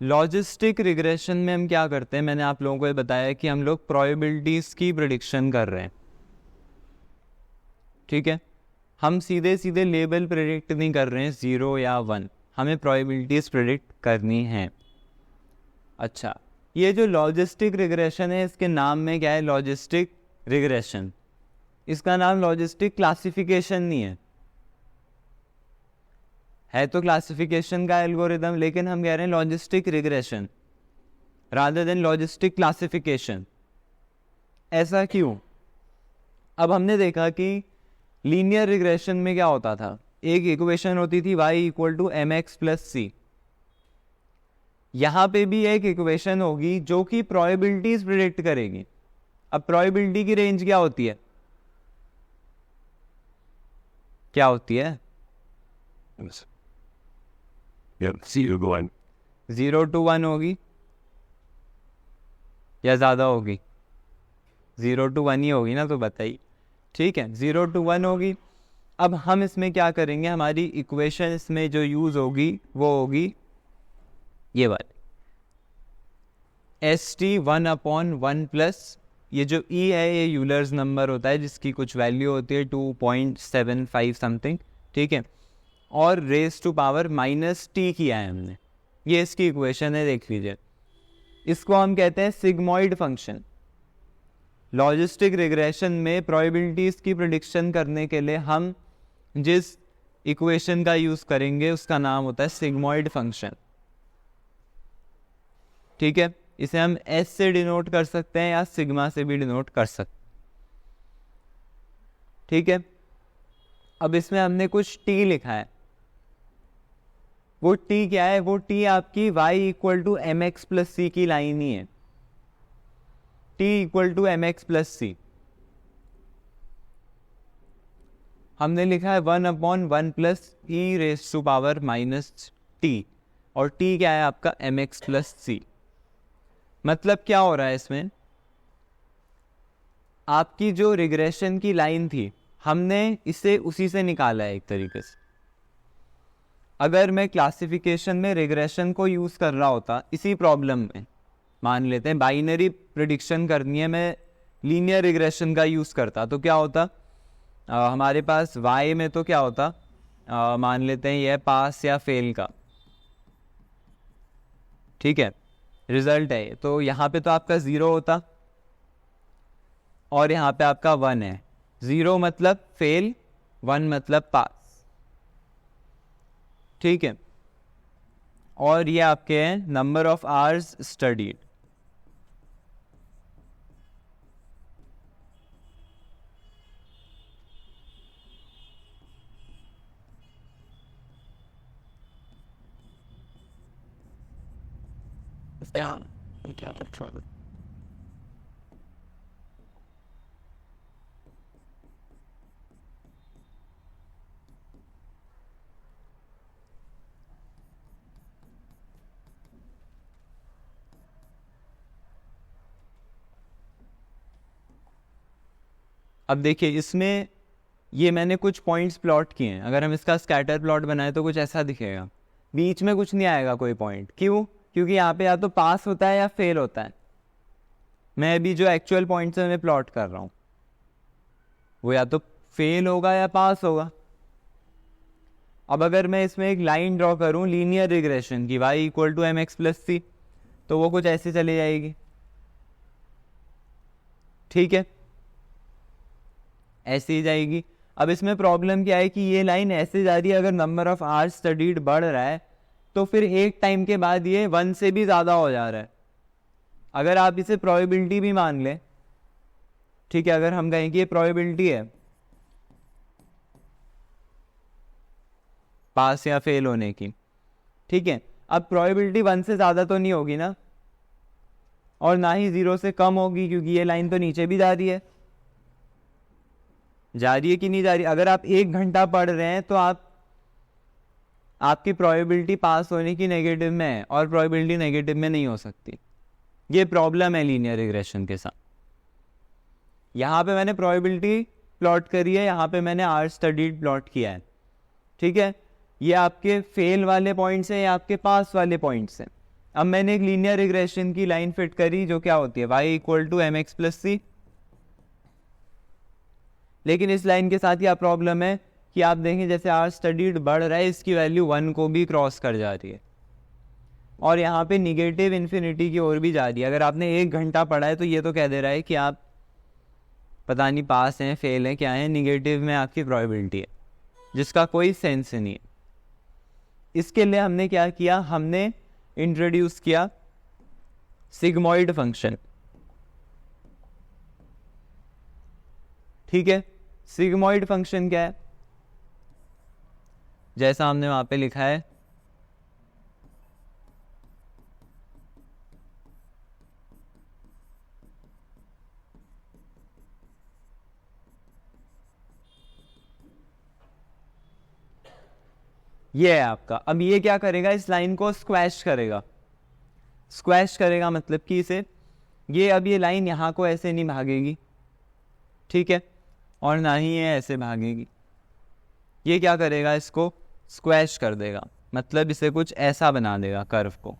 Logistic regression में हम क्या करते हैं, मैंने आप लोगों को ये बताया कि हम लोग प्रोबेबिलिटीज की प्रिडिक्शन कर रहे हैं, ठीक है। हम सीधे सीधे लेबल प्रिडिक्ट नहीं कर रहे हैं 0 या 1, हमें प्रोबेबिलिटीज प्रिडिक्ट करनी है। अच्छा, ये जो लॉजिस्टिक रिग्रेशन है इसके नाम में क्या है, लॉजिस्टिक रिग्रेशन। इसका नाम लॉजिस्टिक क्लासिफिकेशन नहीं है तो क्लासिफिकेशन का एल्गोरिदम, लेकिन हम कह रहे हैं logistic regression rather than logistic classification. ऐसा क्यों? अब हमने देखा कि लीनियर रिग्रेशन में क्या होता था, एक इक्वेशन होती थी y equal to m x plus c. यहां पे भी एक इक्वेशन होगी जो कि प्रोबेबिलिटीज प्रिडिक्ट करेगी। अब प्रोबेबिलिटी की रेंज क्या होती है, क्या होती है? 0 to 1 होगी या ज्यादा होगी? 0 to 1 ही होगी ना, तो बताइए। ठीक है, 0 to 1 होगी। अब हम इसमें क्या करेंगे, हमारी इक्वेशन इसमें जो यूज होगी वो होगी ये वाली ST1/1 प्लस ये जो E है ये यूलर्स नंबर होता है जिसकी कुछ वैल्यू होती है 2.75 समथिंग, ठीक है, और रेज टू पावर -t किया है हमने। ये इसकी इक्वेशन है, देख लीजिए। इसको हम कहते हैं सिग्मॉइड फंक्शन। लॉजिस्टिक रिग्रेशन में प्रोबेबिलिटीज की प्रिडिक्शन करने के लिए हम जिस इक्वेशन का यूज करेंगे उसका नाम होता है सिग्मॉइड फंक्शन, ठीक है। इसे हम S से डिनोट कर सकते हैं या सिग्मा से भी डिनोट कर सकते हैं, ठीक है। अब इसमें हमने कुछ t लिखा है, वो t क्या है, वो t आपकी y equal to m x plus c की लाइन ही है। t equal to m x plus c हमने लिखा है 1/1 plus e raise to power -t, और t क्या है आपका एम एक्स प्लस सी। मतलब क्या हो रहा है इसमें, आपकी जो रिग्रेशन की लाइन थी हमने इसे उसी से निकाला है एक तरीके से। अगर मैं क्लासिफिकेशन में रिग्रेशन को यूज कर रहा होता इसी प्रॉब्लम में, मान लेते हैं बाइनरी प्रिडिक्शन करनी है, मैं लीनियर रिग्रेशन का यूज करता तो क्या होता, हमारे पास y में तो क्या होता, मान लेते हैं यह पास या फेल का, ठीक है, रिजल्ट है। तो यहाँ पे तो आपका 0 होता और यहाँ पे आपका 1 है। 0 मतलब फेल, 1 मतलब पास, ठीक है। और ये आपके हैं नंबर ऑफ आवर्स स्टडीड। अब देखिए इसमें ये मैंने कुछ पॉइंट्स प्लॉट किए हैं। अगर हम इसका स्कैटर प्लॉट बनाए तो कुछ ऐसा दिखेगा, बीच में कुछ नहीं आएगा कोई पॉइंट। क्यों? क्योंकि यहाँ पे या तो पास होता है या फेल होता है। मैं अभी जो एक्चुअल पॉइंट से मैं प्लॉट कर रहा हूँ वो या तो फेल होगा या पास होगा। अब अगर मैं इसमें एक लाइन ड्रॉ करूँ लीनियर रिग्रेशन की y equal to m x plus c, तो वो कुछ ऐसे चली जाएगी, ठीक है, ऐसे ही जाएगी। अब इसमें प्रॉब्लम क्या है कि ये लाइन ऐसे जा रही है, अगर नंबर ऑफ आवर्स स्टडीड बढ़ रहा है तो फिर एक टाइम के बाद ये 1 से भी ज़्यादा हो जा रहा है। अगर आप इसे प्रोबेबिलिटी भी मान लें, ठीक है, अगर हम कहें कि ये प्रोबेबिलिटी है पास या फेल होने की, ठीक है, अब प्रोबेबिलिटी 1 से ज़्यादा तो नहीं होगी ना, और ना ही 0 से कम होगी, क्योंकि ये लाइन तो नीचे भी जा रही है। जा रही है कि नहीं जा रही? अगर आप 1 घंटा पढ़ रहे हैं तो आपकी प्रोबेबिलिटी पास होने की नेगेटिव में है और प्रोबेबिलिटी नेगेटिव में नहीं हो सकती। ये प्रॉब्लम है लीनियर रिग्रेशन के साथ। यहाँ पे मैंने प्रोबेबिलिटी प्लॉट करी है, यहाँ पे मैंने आर स्टडीड प्लॉट किया है, ठीक है। ये आपके फेल वाले पॉइंट्स हैं या आपके पास वाले पॉइंट्स हैं। अब मैंने एक लीनियर रिग्रेशन की लाइन फिट करी जो क्या होती है y equal to m x plus c, लेकिन इस लाइन के साथ क्या प्रॉब्लम है कि आप देखें जैसे आर स्टडीड बढ़ रहा है इसकी वैल्यू 1 को भी क्रॉस कर जा रही है और यहाँ पे निगेटिव इन्फिनिटी की ओर भी जा रही है। अगर आपने 1 घंटा पढ़ा है तो ये तो कह दे रहा है कि आप पता नहीं पास हैं फेल हैं क्या है, निगेटिव में आपकी प्रोबेबिलिटी है, जिसका कोई सेंस नहीं है। इसके लिए हमने क्या किया, हमने इंट्रोड्यूस किया सिग्मॉइड फंक्शन। ठीक है, सिग्मॉइड फंक्शन क्या है, जैसा हमने वहां पे लिखा है ये है आपका। अब ये क्या करेगा, इस लाइन को स्क्वैश करेगा। स्क्वैश करेगा मतलब कि इसे ये लाइन यहाँ को ऐसे नहीं भागेगी, ठीक है, और ना ही ये ऐसे भागेगी। ये क्या करेगा, इसको स्क्वैश कर देगा, मतलब इसे कुछ ऐसा बना देगा कर्व को,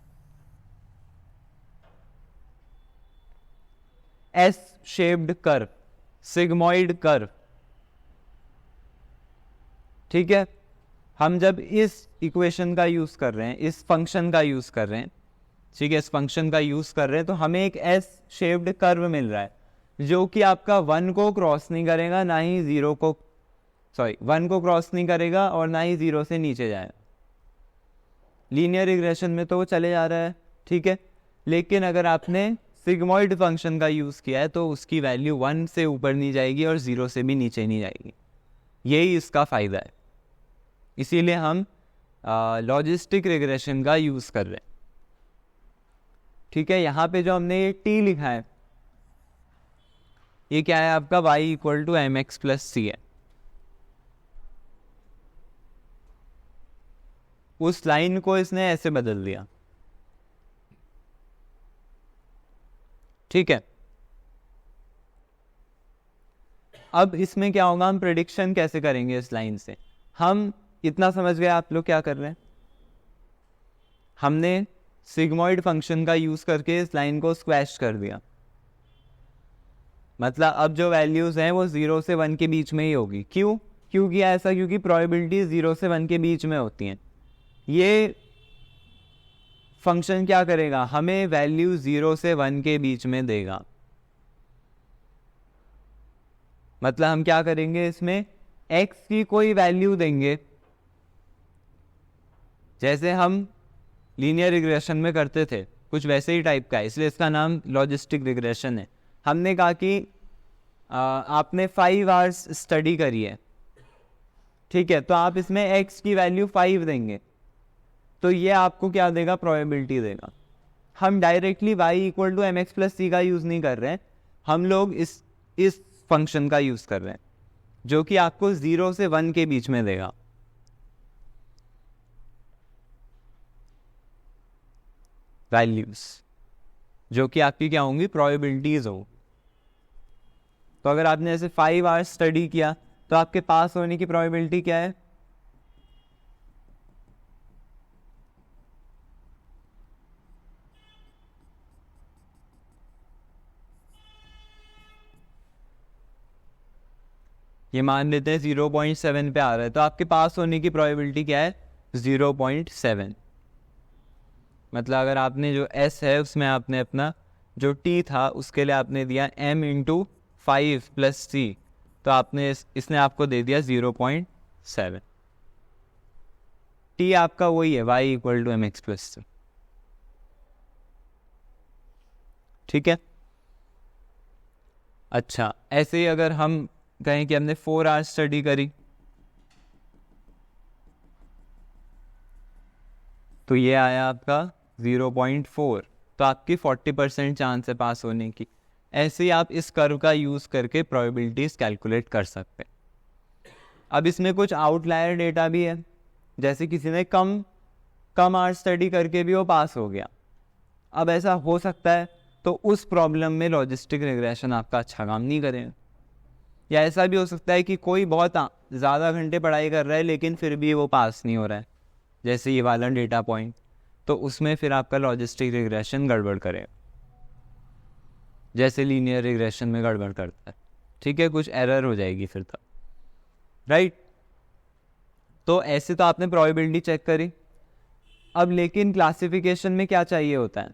S shaped curve, sigmoid curve. ठीक है, हम जब इस इक्वेशन का यूज कर रहे हैं, इस फंक्शन का यूज कर रहे हैं, ठीक है, इस फंक्शन का यूज कर रहे हैं तो हमें एक एस शेप्ड कर्व मिल रहा है जो कि आपका 1 को क्रॉस नहीं करेगा, ना ही 0 को, सॉरी 1 को क्रॉस नहीं करेगा और ना ही 0 से नीचे जाएगा। लीनियर रिग्रेशन में तो वो चले जा रहा है, ठीक है, लेकिन अगर आपने सिग्मॉइड फंक्शन का यूज किया है तो उसकी वैल्यू 1 से ऊपर नहीं जाएगी और 0 से भी नीचे नहीं जाएगी। यही इसका फायदा है, इसीलिए हम लॉजिस्टिक रिग्रेशन का यूज कर रहे हैं। ठीक है, यहाँ पे जो हमने ये टी लिखा है ये क्या है आपका, y equal to m x plus c है। उस लाइन को इसने ऐसे बदल दिया। ठीक है, अब इसमें क्या होगा, हम प्रेडिक्शन कैसे करेंगे इस लाइन से। हम इतना समझ गए आप लोग क्या कर रहे हैं, हमने सिग्मॉइड फंक्शन का यूज करके इस लाइन को स्क्वैश कर दिया, मतलब अब जो वैल्यूज हैं वो 0 से 1 के बीच में ही होगी। क्यों किया ऐसा, क्योंकि प्रोबेबिलिटी 0 से 1 के बीच में होती हैं। ये फंक्शन क्या करेगा, हमें वैल्यू 0 से 1 के बीच में देगा। मतलब हम क्या करेंगे, इसमें x की कोई वैल्यू देंगे जैसे हम लीनियर रिग्रेशन में करते थे, कुछ वैसे ही टाइप का है, इसलिए इसका नाम लॉजिस्टिक रिग्रेशन है। हमने कहा कि आपने 5 आवर्स स्टडी करी है, ठीक है, तो आप इसमें x की वैल्यू 5 देंगे तो ये आपको क्या देगा, प्रोबेबिलिटी देगा। हम directly y equal to m x plus c का यूज नहीं कर रहे हैं, हम लोग इस फंक्शन का यूज कर रहे हैं जो कि आपको 0 से 1 के बीच में देगा। वैल्यूज जो कि आपकी क्या होंगी, प्रोबेबिलिटीज हो। तो अगर आपने ऐसे 5 आवर्स स्टडी किया तो आपके पास होने की प्रोबेबिलिटी क्या है, ये मान लेते हैं 0.7 पे आ रहा है, तो आपके पास होने की प्रोबेबिलिटी क्या है, 0.7। मतलब अगर आपने जो s है उसमें आपने अपना जो t था उसके लिए आपने दिया m इंटू 5 प्लस सी, तो आपने इसने आपको दे दिया 0.7। t आपका वही है y equal to m x plus c. ठीक है, अच्छा ऐसे ही अगर हम कहें कि हमने 4 आवर्स स्टडी करी तो ये आया आपका 0.4, तो आपकी 40% चांस है पास होने की। ऐसे ही आप इस कर्व का यूज़ करके प्रोबेबिलिटीज कैलकुलेट कर सकते हैं। अब इसमें कुछ आउटलायर डेटा भी है, जैसे किसी ने कम आवर्स स्टडी करके भी वो पास हो गया। अब ऐसा हो सकता है तो उस प्रॉब्लम में लॉजिस्टिक रिग्रेशन आपका अच्छा काम नहीं करेगा, या ऐसा भी हो सकता है कि कोई बहुत ज़्यादा घंटे पढ़ाई कर रहा है लेकिन फिर भी वो पास नहीं हो रहा है, जैसे ये वाला डेटा पॉइंट। तो उसमें फिर आपका लॉजिस्टिक रिग्रेशन गड़बड़ करेगा, जैसे लीनियर रिग्रेशन में गड़बड़ करता है, ठीक है, कुछ एरर हो जाएगी फिर तब, राइट। तो ऐसे तो आपने प्रोबेबिलिटी चेक करी। अब लेकिन क्लासिफिकेशन में क्या चाहिए होता है,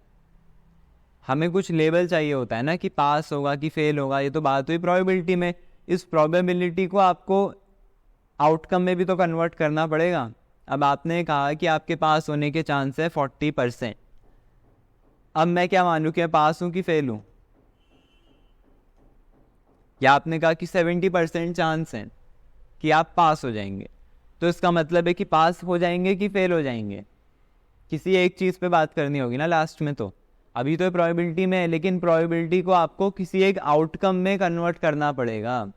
हमें कुछ लेवल चाहिए होता है ना, कि पास होगा कि फेल होगा, ये तो बात हुई प्रोबेबिलिटी में। इस प्रोबेबिलिटी को आपको आउटकम में भी तो कन्वर्ट करना पड़ेगा। अब आपने कहा कि आपके पास होने के चांस है 40%। अब मैं क्या मानूं कि मैं पास हूं कि फेल हूं? या आपने कहा कि 70% चांस है कि आप पास हो जाएंगे, तो इसका मतलब है कि पास हो जाएंगे कि फेल हो जाएंगे? किसी एक चीज़ पे बात करनी होगी ना लास्ट में। तो अभी तो प्रोबेबिलिटी में है, लेकिन प्रोबेबिलिटी को आपको किसी एक आउटकम में कन्वर्ट करना पड़ेगा।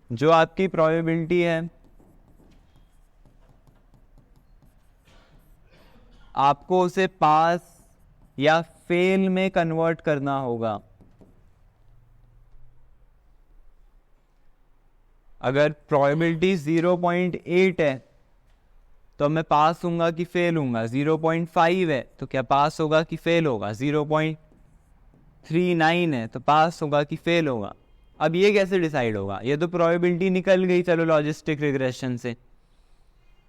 जो आपकी प्रोबेबिलिटी है आपको उसे पास या फेल में कन्वर्ट करना होगा। अगर प्रोबेबिलिटी 0.8 है तो मैं पास हूँगा कि फेल हूँगा। 0.5 है तो क्या पास होगा कि फेल होगा। 0.39 है तो पास होगा कि फेल होगा। अब ये कैसे डिसाइड होगा? ये तो प्रोबेबिलिटी निकल गई चलो लॉजिस्टिक रिग्रेशन से,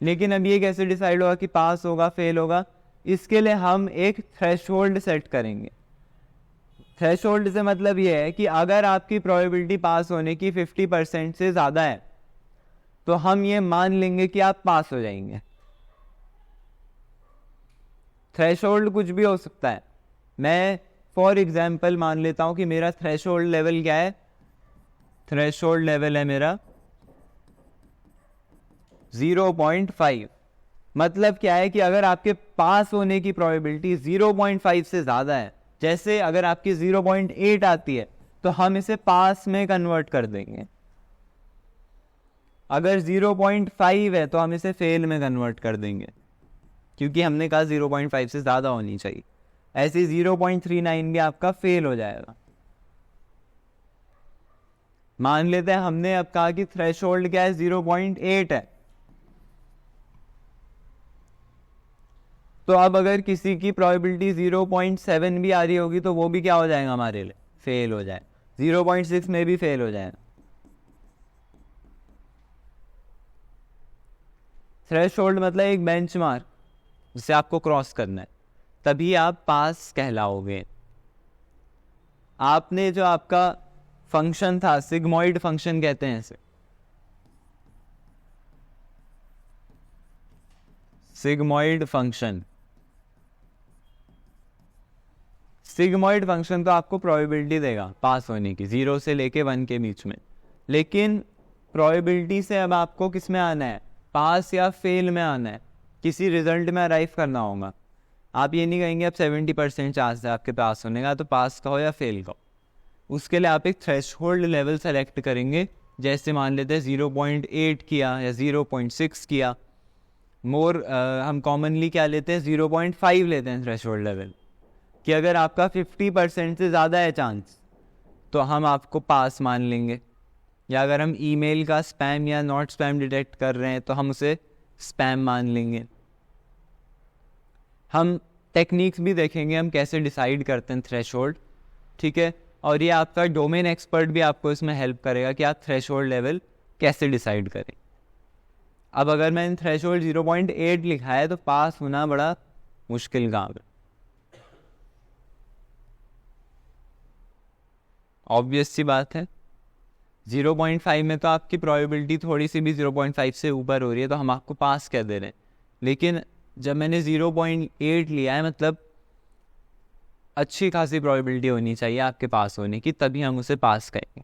लेकिन अब ये कैसे डिसाइड होगा कि पास होगा फेल होगा? इसके लिए हम एक थ्रेशोल्ड सेट करेंगे। थ्रेशोल्ड से मतलब ये है कि अगर आपकी प्रोबेबिलिटी पास होने की 50% से ज़्यादा है तो हम ये मान लेंगे कि आप पास हो जाएंगे। थ्रेशोल्ड कुछ भी हो सकता है। मैं फॉर एग्जाम्पल मान लेता हूं कि मेरा थ्रेशोल्ड लेवल क्या है। थ्रेशोल्ड लेवल है मेरा 0.5। मतलब क्या है कि अगर आपके पास होने की प्रोबेबिलिटी 0.5 से ज़्यादा है, जैसे अगर आपकी 0.8 आती है तो हम इसे पास में कन्वर्ट कर देंगे। अगर 0.5 है तो हम इसे फेल में कन्वर्ट कर देंगे, क्योंकि हमने कहा 0.5 से ज़्यादा होनी चाहिए। ऐसे 0.39 भी आपका फेल हो जाएगा। मान लेते हैं हमने अब कहा कि थ्रेशोल्ड क्या है, 0.8 है। तो अब अगर किसी की प्रोबेबिलिटी 0.7 भी आ रही होगी तो वो भी क्या हो जाएगा हमारे लिए? फेल हो जाए। 0.6 में भी फेल हो जाएगा। थ्रेशोल्ड मतलब एक बेंचमार्क जिसे आपको क्रॉस करना है, तभी आप पास कहलाओगे। आपने जो आपका फंक्शन था, सिग्मॉइड फंक्शन कहते हैं इसे, सिग्मॉइड फंक्शन। सिग्मॉइड फंक्शन तो आपको प्रोबेबिलिटी देगा पास होने की 0 से लेके 1 के बीच में, लेकिन प्रोबेबिलिटी से अब आपको किस में आना है? पास या फेल में आना है। किसी रिजल्ट में अराइव करना होगा। आप ये नहीं कहेंगे अब 70% चांस है आपके पास होने का, तो पास का हो या फेल का हो। उसके लिए आप एक थ्रेशोल्ड लेवल सेलेक्ट करेंगे। जैसे मान लेते हैं 0.8 किया या 0.6 किया। हम कॉमनली क्या लेते हैं? 0.5 लेते हैं थ्रेशोल्ड लेवल, कि अगर आपका 50% से ज़्यादा है चांस तो हम आपको पास मान लेंगे। या अगर हम ईमेल का स्पैम या नॉट स्पैम डिटेक्ट कर रहे हैं तो हम उसे स्पैम मान लेंगे। हम टेक्निक्स भी देखेंगे हम कैसे डिसाइड करते हैं थ्रेशोल्ड, ठीक है। और ये आपका डोमेन एक्सपर्ट भी आपको इसमें हेल्प करेगा कि आप थ्रेशोल्ड लेवल कैसे डिसाइड करें। अब अगर मैंने थ्रेशोल्ड 0.8 लिखा है तो पास होना बड़ा मुश्किल काम है। ऑब्वियस सी बात है। 0.5 में तो आपकी प्रोबेबिलिटी थोड़ी सी भी 0.5 से ऊपर हो रही है तो हम आपको पास कह दे रहे हैं। लेकिन जब मैंने 0.8 लिया है, मतलब अच्छी खासी प्रोबेबिलिटी होनी चाहिए आपके पास होने की, तभी हम उसे पास कहेंगे।